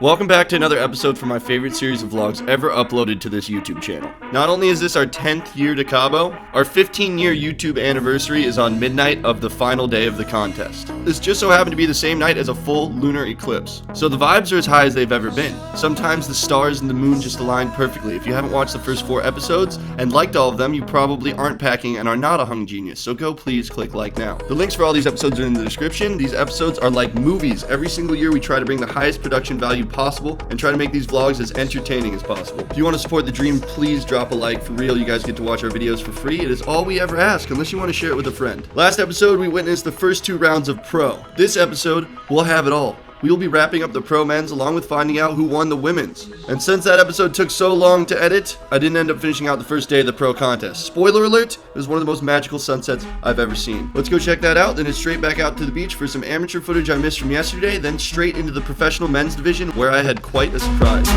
Welcome back to another episode from my favorite series of vlogs ever uploaded to this YouTube channel. Not only is this our 10th year to Cabo, our 15-year YouTube anniversary is on midnight of the final day of the contest. This just so happened to be the same night as a full lunar eclipse, so the vibes are as high as they've ever been. Sometimes the stars and the moon just align perfectly. If you haven't watched the first 4 episodes and liked all of them, you probably aren't packing and are not a hung genius, so go please click like now. The links for all these episodes are in the description. These episodes are like movies. Every single year we try to bring the highest production value possible and try to make these vlogs as entertaining as possible. If you want to support the dream, please drop a like. For real, you guys get to watch our videos for free. It is all we ever ask, unless you want to share it with a friend. Last episode, we witnessed the first 2 rounds of Pro. This episode, we'll have it all. We will be wrapping up the Pro men's along with finding out who won the women's. And since that episode took so long to edit, I didn't end up finishing out the first day of the Pro contest. Spoiler alert, it was one of the most magical sunsets I've ever seen. Let's go check that out, then it's straight back out to the beach for some amateur footage I missed from yesterday, then straight into the professional men's division where I had quite a surprise.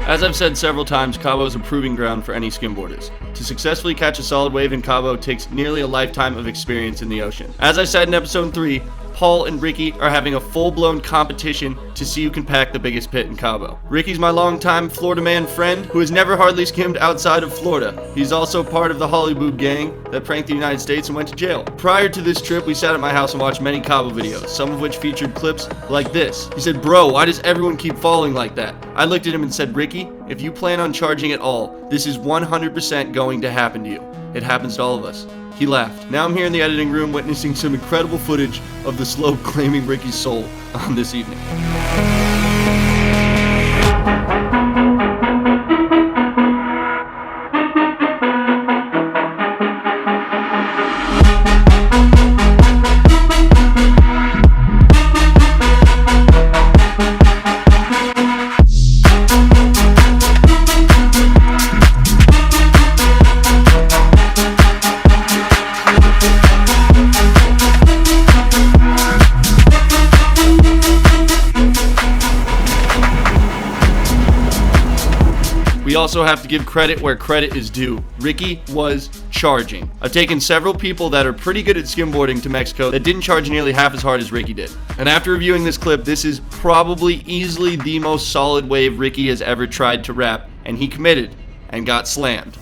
As I've said several times, Cabo is a proving ground for any skimboarders. To successfully catch a solid wave in Cabo takes nearly a lifetime of experience in the ocean. As I said in episode 3, Paul and Ricky are having a full-blown competition to see who can pack the biggest pit in Cabo. Ricky's my longtime Florida man friend who has never hardly skimmed outside of Florida. He's also part of the Hollywood gang that pranked the United States and went to jail. Prior to this trip, we sat at my house and watched many Cabo videos, some of which featured clips like this. He said, "Bro, why does everyone keep falling like that?" I looked at him and said, "Ricky, if you plan on charging at all, this is 100% going to happen to you. It happens to all of us." He laughed. Now I'm here in the editing room witnessing some incredible footage of the slope claiming Ricky's soul on this evening. We also have to give credit where credit is due. Ricky was charging. I've taken several people that are pretty good at skimboarding to Mexico that didn't charge nearly half as hard as Ricky did. And after reviewing this clip, this is probably easily the most solid wave Ricky has ever tried to wrap, and he committed and got slammed.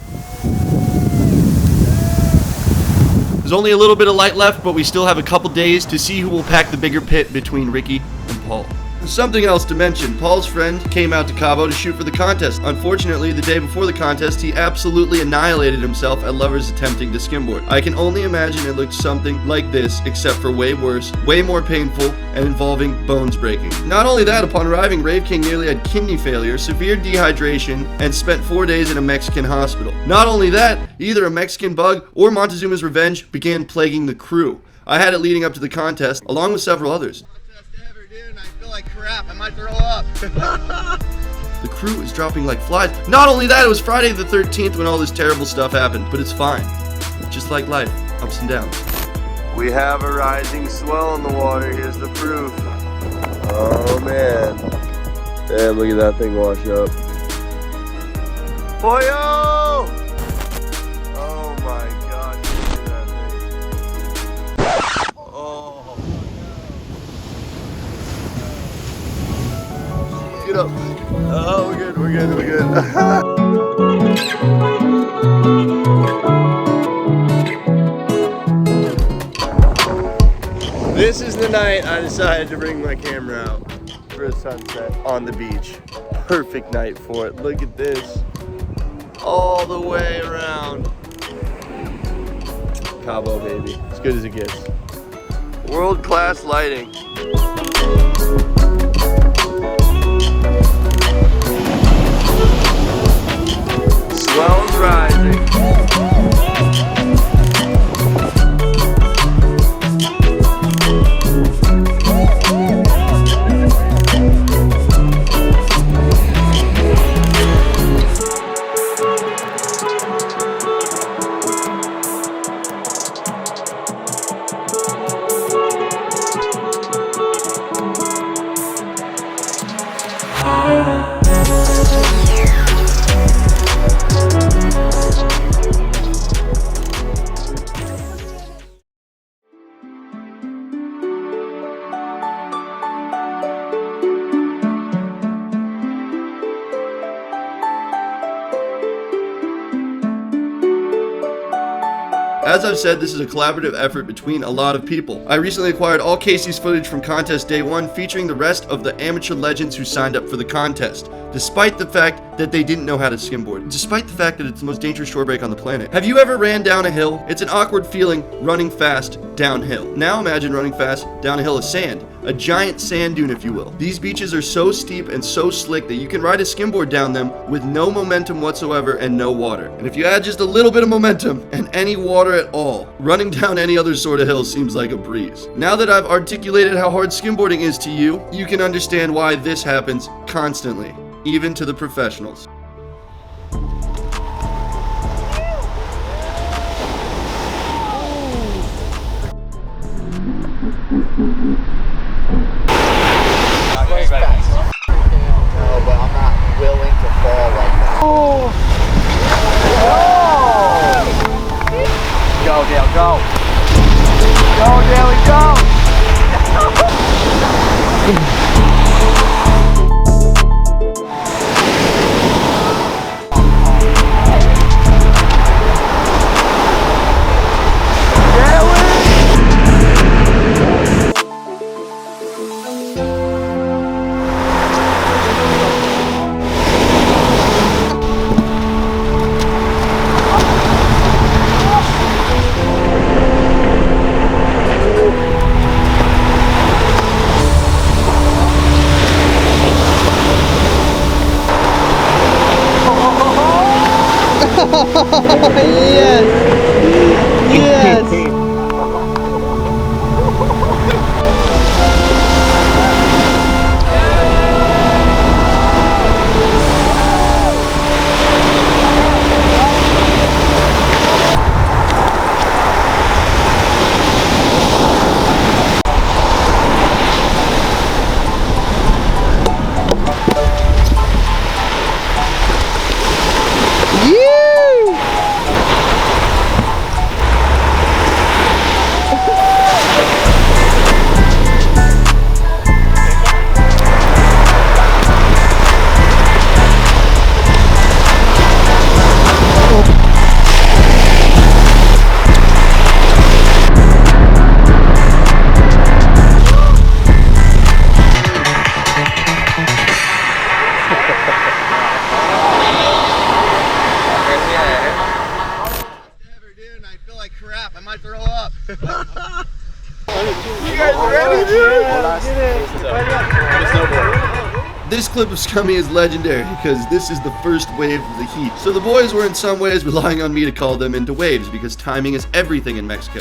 There's only a little bit of light left, but we still have a couple days to see who will pack the bigger pit between Ricky and Paul. Something else to mention, Paul's friend came out to Cabo to shoot for the contest. Unfortunately, the day before the contest, he absolutely annihilated himself at lovers attempting to skimboard. I can only imagine it looked something like this, except for way worse, way more painful, and involving bones breaking. Not only that, upon arriving, Rave King nearly had kidney failure, severe dehydration, and spent 4 days in a Mexican hospital. Not only that, either a Mexican bug or Montezuma's revenge began plaguing the crew. I had it leading up to the contest, along with several others. Like crap, I might throw up. The crew is dropping like flies. Not only that, it was Friday the 13th when all this terrible stuff happened, but it's fine. Just like life, ups and downs. We have a rising swell in the water. Here's the proof. Oh man. Damn, look at that thing wash up. Pollo! Oh my gosh, look at that thing. Oh. Get up. Oh, we're good, we're good, we're good. This is the night I decided to bring my camera out for a sunset on the beach. Perfect night for it. Look at this. All the way around. Cabo, baby. As good as it gets. World-class lighting. Swells rising. As I've said, this is a collaborative effort between a lot of people. I recently acquired all Casey's footage from contest day 1 featuring the rest of the amateur legends who signed up for the contest, despite the fact that they didn't know how to skimboard, despite the fact that it's the most dangerous shore break on the planet. Have you ever ran down a hill? It's an awkward feeling running fast downhill. Now imagine running fast down a hill of sand, a giant sand dune if you will. These beaches are so steep and so slick that you can ride a skimboard down them with no momentum whatsoever and no water. And if you add just a little bit of momentum and any water at all, running down any other sort of hill seems like a breeze. Now that I've articulated how hard skimboarding is to you, you can understand why this happens constantly, even to the professionals. Go, Dale, go. Go, Daley, go. Yes! Yes! This clip of Skummy is legendary because this is the first wave of the heat. So the boys were in some ways relying on me to call them into waves because timing is everything in Mexico.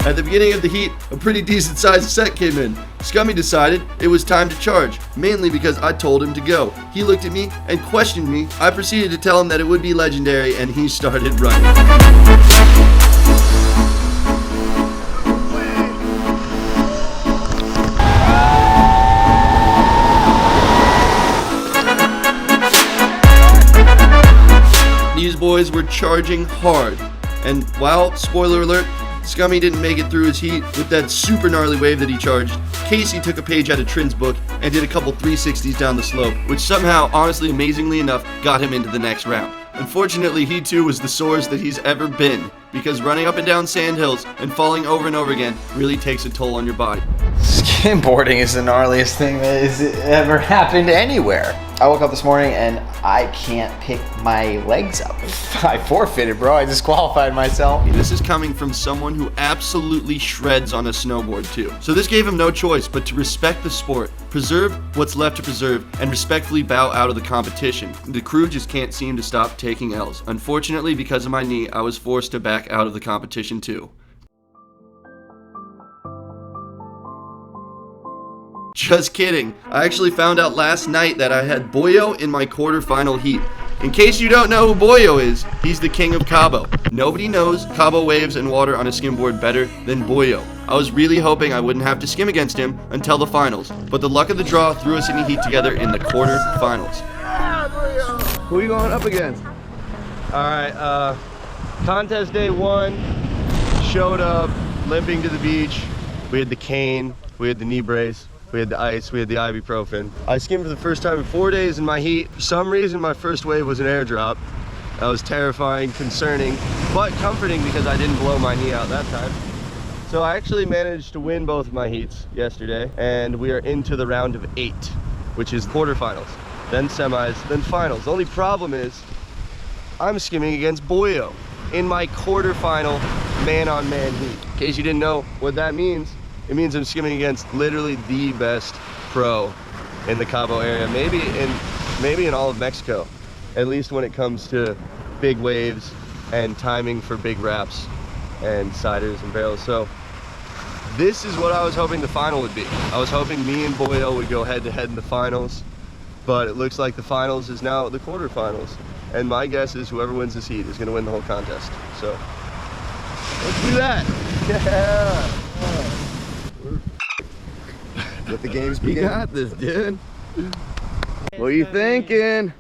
At the beginning of the heat, a pretty decent sized set came in. Skummy decided it was time to charge, mainly because I told him to go. He looked at me and questioned me. I proceeded to tell him that it would be legendary, and he started running. These boys were charging hard, and while, spoiler alert, Skummy didn't make it through his heat with that super gnarly wave that he charged, Casey took a page out of Trin's book and did a couple 360s down the slope, which somehow, honestly, amazingly enough, got him into the next round. Unfortunately, he too was the sorest that he's ever been, because running up and down sand hills and falling over and over again really takes a toll on your body. Skimboarding is the gnarliest thing that has ever happened anywhere. I woke up this morning and I can't pick my legs up. I forfeited, bro. I disqualified myself. This is coming from someone who absolutely shreds on a snowboard too. So this gave him no choice but to respect the sport, preserve what's left to preserve, and respectfully bow out of the competition. The crew just can't seem to stop taking L's. Unfortunately, because of my knee, I was forced to back out of the competition too. Just kidding. I actually found out last night that I had Bullo in my quarterfinal heat. In case you don't know who Bullo is, he's the king of Cabo. Nobody knows Cabo waves and water on a skimboard better than Bullo. I was really hoping I wouldn't have to skim against him until the finals, but the luck of the draw threw us in a heat together in the quarterfinals. Who are you going up against? All right, contest day 1, showed up, limping to the beach. We had the cane, we had the knee brace, we had the ice, we had the ibuprofen. I skimmed for the first time in 4 days in my heat. For some reason, my first wave was an airdrop. That was terrifying, concerning, but comforting because I didn't blow my knee out that time. So I actually managed to win both of my heats yesterday, and we are into the round of 8, which is quarterfinals, then semis, then finals. The only problem is I'm skimming against Bullo in my quarterfinal man-on-man heat. In case you didn't know what that means, it means I'm skimming against literally the best pro in the Cabo area, maybe in all of Mexico, at least when it comes to big waves and timing for big wraps and siders and barrels. So this is what I was hoping the final would be. I was hoping me and Bullo would go head to head in the finals, but it looks like the finals is now the quarterfinals. And my guess is whoever wins this heat is gonna win the whole contest. So let's do that. Yeah. Let the games begin. You got this, dude. What are you thinking?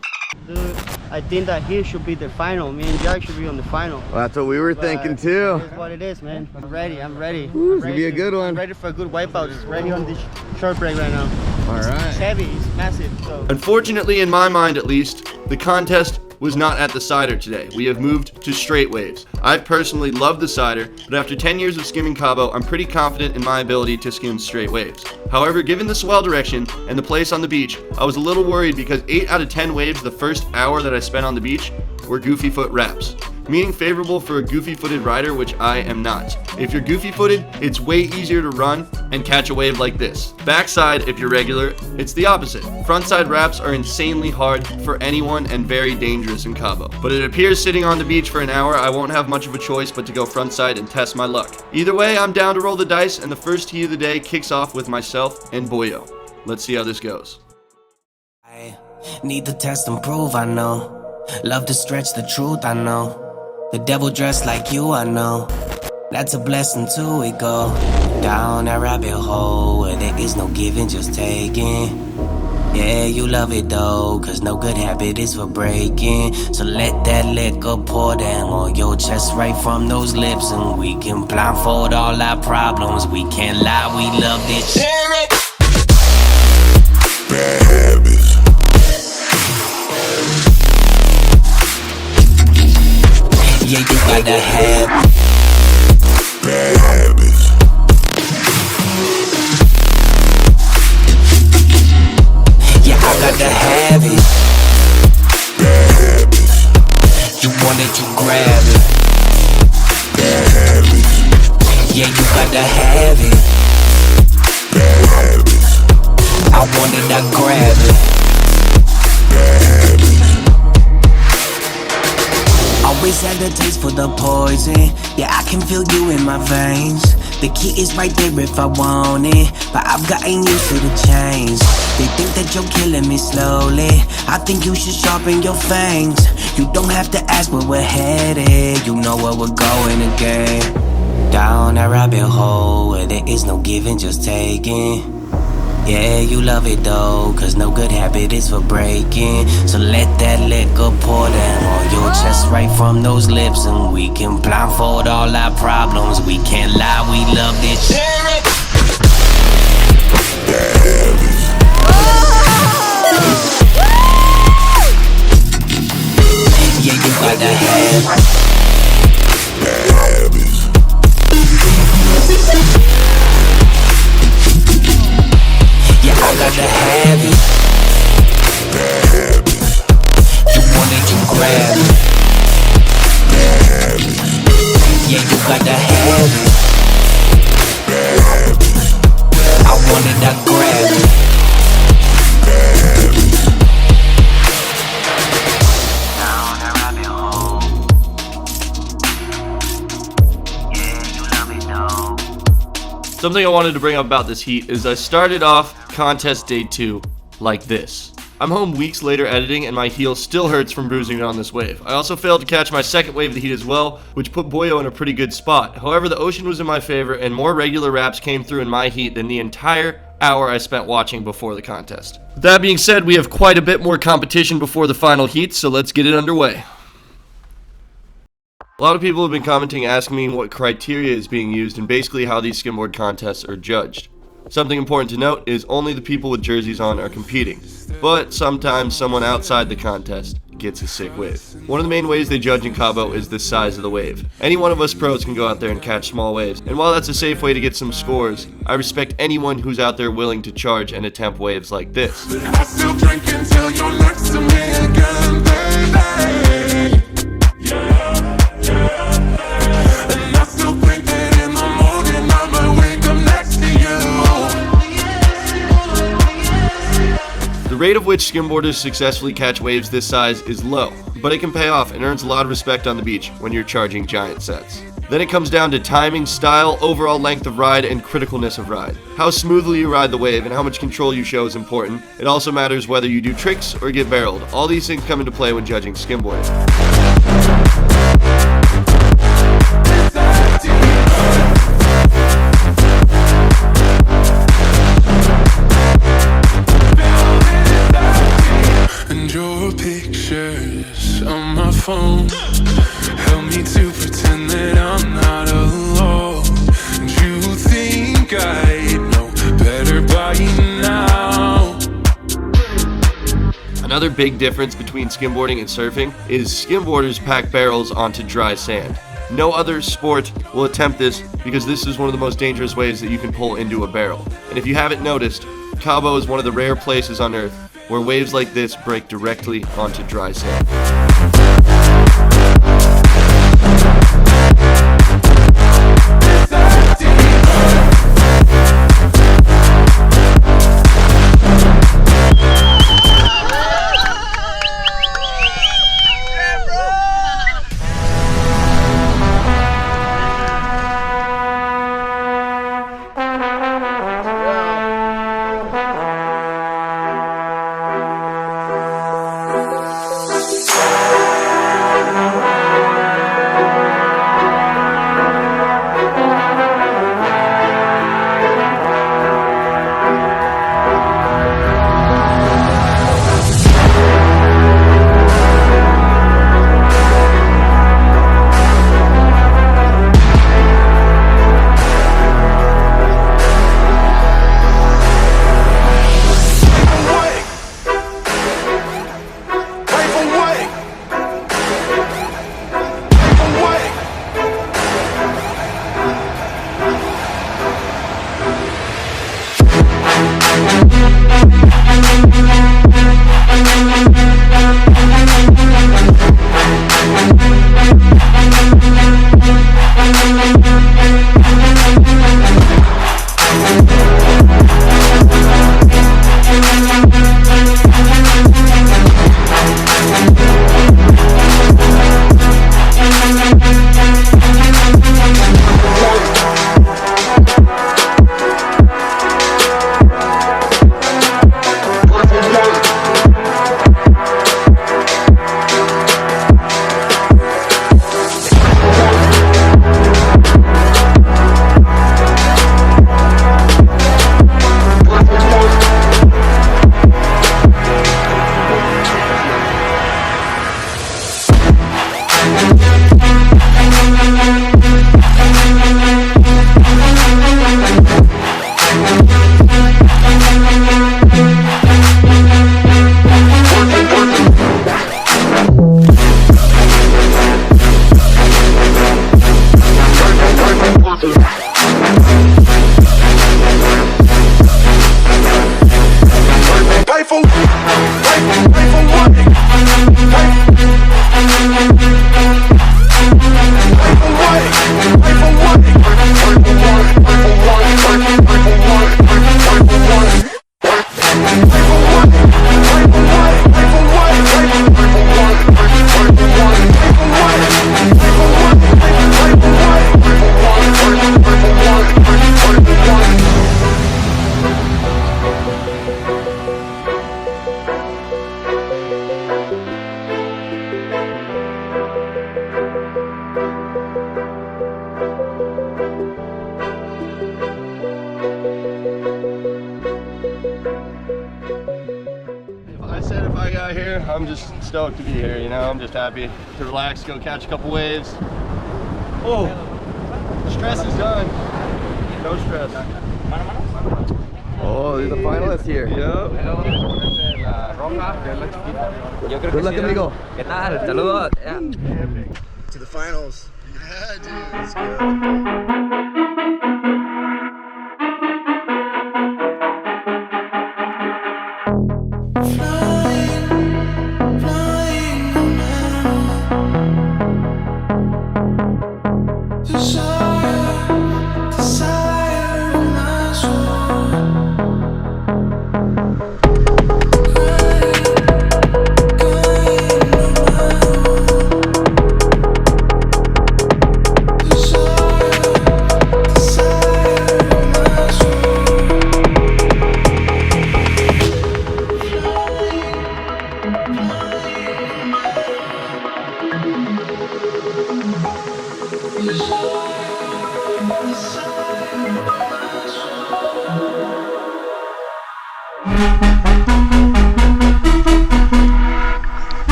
Dude, I think that here should be the final. Me and Jack should be on the final. Well, that's what we were thinking too. It is what it is, man. I'm ready. I'm ready. It's gonna be a good one. I'm ready for a good wipeout. It's ready on this short break right now. All right. It's heavy. It's massive. So. Unfortunately, in my mind at least, the contest was not at the sider today. We have moved to straight waves. I personally love the sider, but after 10 years of skimming Cabo, I'm pretty confident in my ability to skim straight waves. However, given the swell direction and the place on the beach, I was a little worried because 8 out of 10 waves the first hour that I spent on the beach were goofy foot wraps, meaning favorable for a goofy footed rider, which I am not. If you're goofy footed, it's way easier to run and catch a wave like this. Backside, if you're regular, it's the opposite. Frontside wraps are insanely hard for anyone and very dangerous in Cabo. But it appears sitting on the beach for an hour, I won't have much of a choice but to go frontside and test my luck. Either way, I'm down to roll the dice, and the first heat of the day kicks off with myself and Bullo. Let's see how this goes. I need to test and prove, I know. Love to stretch the truth, I know. The devil dressed like you, I know. That's a blessing too, we go down that rabbit hole where there is no giving, just taking. Yeah, you love it though, cause no good habit is for breaking. So let that liquor pour down on your chest right from those lips, and we can blindfold all our problems. We can't lie, we love this shit. Bad habits. Yeah, you gotta have Bad habits. yeah, I gotta have it. Bad habits. You want it, you grab it. Bad habits. Yeah, you gotta have it. Bad habits. I want it, I grab it. Bad habits. Always had a taste for the poison. Yeah, I can feel you in my veins. The key is right there if I want it, but I've gotten used to the change. They think that you're killing me slowly. I think you should sharpen your fangs. You don't have to ask where we're headed. You know where we're going again. Down that rabbit hole where there is no giving, just taking. Yeah, you love it though, cause no good habit is for breaking. So let that liquor pour down on your chest right from those lips, and we can blindfold all our problems. We can't lie, we love this shit. Bad habits. Yeah, you gotta have Bad habits. yeah, I gotta have it. Bad habits. You want it, you grab it. Bad habits. Yeah, you gotta have it. Bad habits. I want it, I grab it. Bad habits. Down that rabbit hole. Yeah, you love it though. Something I wanted to bring up about this heat is I started off contest day 2 like this. I'm home weeks later editing and my heel still hurts from bruising it on this wave. I also failed to catch my second wave of the heat as well, which put Bullo in a pretty good spot. However, the ocean was in my favor and more regular wraps came through in my heat than the entire hour I spent watching before the contest. With that being said, we have quite a bit more competition before the final heat, so let's get it underway. A lot of people have been commenting asking me what criteria is being used and basically how these skimboard contests are judged. Something important to note is only the people with jerseys on are competing, but sometimes someone outside the contest gets a sick wave. One of the main ways they judge in Cabo is the size of the wave. Any one of us pros can go out there and catch small waves, and while that's a safe way to get some scores, I respect anyone who's out there willing to charge and attempt waves like this. I still drink until you're next to me again, baby. And I still think that in the morning I might wake up next to you. The rate of which skimboarders successfully catch waves this size is low, but it can pay off and earns a lot of respect on the beach when you're charging giant sets. Then it comes down to timing, style, overall length of ride, and criticalness of ride. How smoothly you ride the wave and how much control you show is important. It also matters whether you do tricks or get barreled. All these things come into play when judging skimboarding. And your pictures on my phone help me to pretend that I'm not alone. And you think I know better by now. Another big difference between skimboarding and surfing is skimboarders pack barrels onto dry sand. No other sport will attempt this because this is one of the most dangerous ways that you can pull into a barrel. And if you haven't noticed, Cabo is one of the rare places on Earth where waves like this break directly onto dry sand. I'm just stoked to be here, you know? I'm just happy to relax, go catch a couple waves. Oh, stress is done. No stress. Oh, the finalist here. Yep. Good luck, amigo. ¿Qué tal? Saludos. To the finals. Yeah, dude, let's go.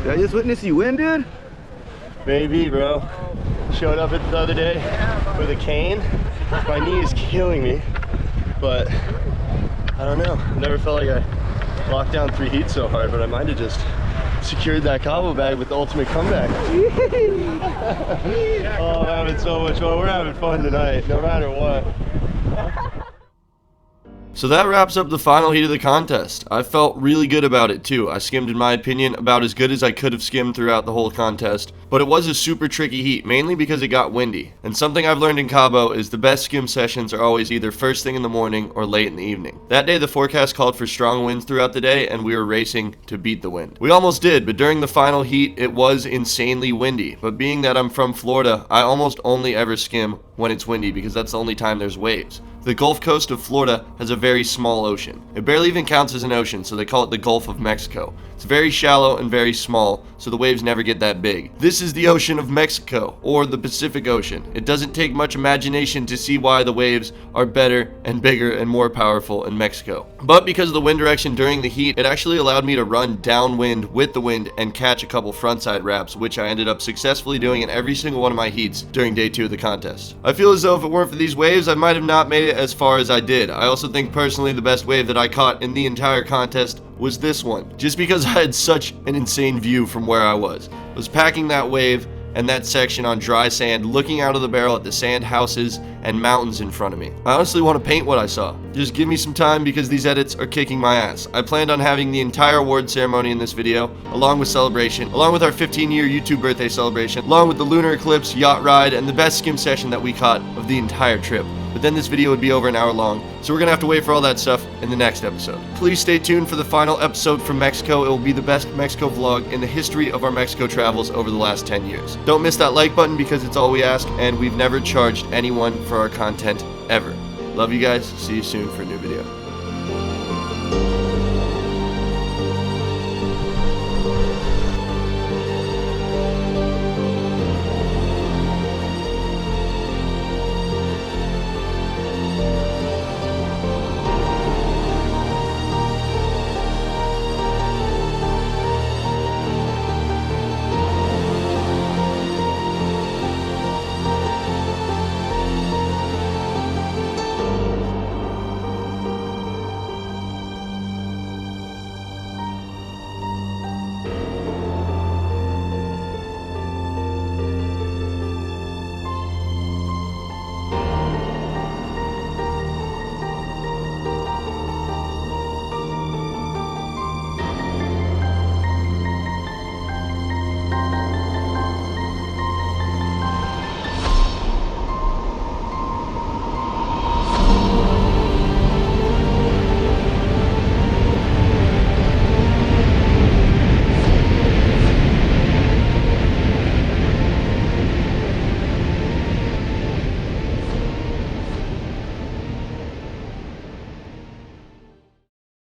I just witnessed you win, dude? Maybe, bro. Showed up the other day with a cane. My knee is killing me, but I don't know. I never felt like I locked down 3 heats so hard, but I might have just secured that Cabo bag with the ultimate comeback. Oh, I'm having so much fun. We're having fun tonight, no matter what. So that wraps up the final heat of the contest. I felt really good about it too. I skimmed, in my opinion, about as good as I could have skimmed throughout the whole contest, but it was a super tricky heat, mainly because it got windy. And something I've learned in Cabo is the best skim sessions are always either first thing in the morning or late in the evening. That day the forecast called for strong winds throughout the day, and we were racing to beat the wind. We almost did, but during the final heat it was insanely windy. But being that I'm from Florida, I almost only ever skim when it's windy because that's the only time there's waves. The Gulf Coast of Florida has a very small ocean. It barely even counts as an ocean, so they call it the Gulf of Mexico. It's very shallow and very small, so the waves never get that big. This This is the ocean of Mexico, or the Pacific Ocean. It doesn't take much imagination to see why the waves are better and bigger and more powerful in Mexico. But because of the wind direction during the heat, it actually allowed me to run downwind with the wind and catch a couple frontside wraps, which I ended up successfully doing in every single one of my heats during day 2 of the contest. I feel as though if it weren't for these waves, I might have not made it as far as I did. I also think personally the best wave that I caught in the entire contest was this one, just because I had such an insane view from where I was packing that wave and that section on dry sand, looking out of the barrel at the sand houses and mountains in front of me. I honestly want to paint what I saw. Just give me some time because these edits are kicking my ass. I planned on having the entire award ceremony in this video, along with celebration, along with our 15-year YouTube birthday celebration, along with the lunar eclipse, yacht ride, and the best skim session that we caught of the entire trip. But then this video would be over an hour long, so we're gonna have to wait for all that stuff in the next episode. Please stay tuned for the final episode from Mexico. It will be the best Mexico vlog in the history of our Mexico travels over the last 10 years. Don't miss that like button because it's all we ask, and we've never charged anyone for our content ever. Love you guys. See you soon for a new video.